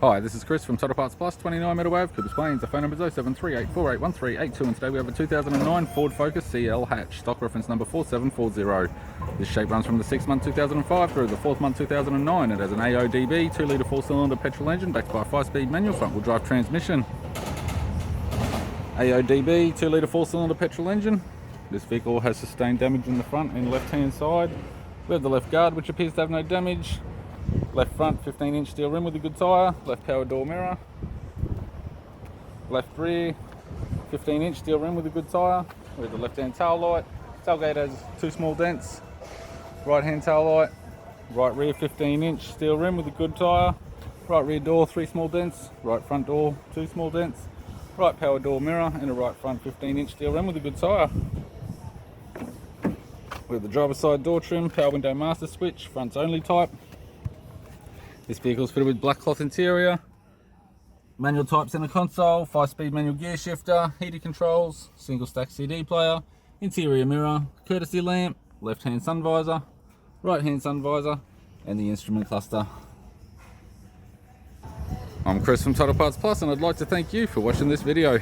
Hi, this is Chris from Total Parts Plus, 29 Meadow Ave, Cooper's Plains. The phone number is 0738481382, and today we have a 2009 Ford Focus CL hatch, stock reference number 4740. This shape runs from the 6th month 2005 through the 4th month 2009. It has an AODB 2-litre 4-cylinder petrol engine backed by a 5-speed manual front-wheel drive transmission. AODB 2-litre 4-cylinder petrol engine. This vehicle has sustained damage in the front and left-hand side. We have the left guard, which appears to have no damage. Left front 15-inch steel rim with a good tyre, left power door mirror, left rear 15-inch steel rim with a good tyre, with the left-hand tail light. Tailgate has 2 small dents, right-hand tail light, right rear 15-inch steel rim with a good tyre, right rear door 3 small dents, right front door 2 small dents, right power door mirror and a right front 15-inch steel rim with a good tyre. We have the driver's side door trim, power window master switch, fronts only type. This vehicle is fitted with black cloth interior, manual type center console, 5-speed manual gear shifter, heated controls, single stack CD player, interior mirror, courtesy lamp, left hand sun visor, right hand sun visor, and the instrument cluster. I'm Chris from Total Parts Plus, and I'd like to thank you for watching this video.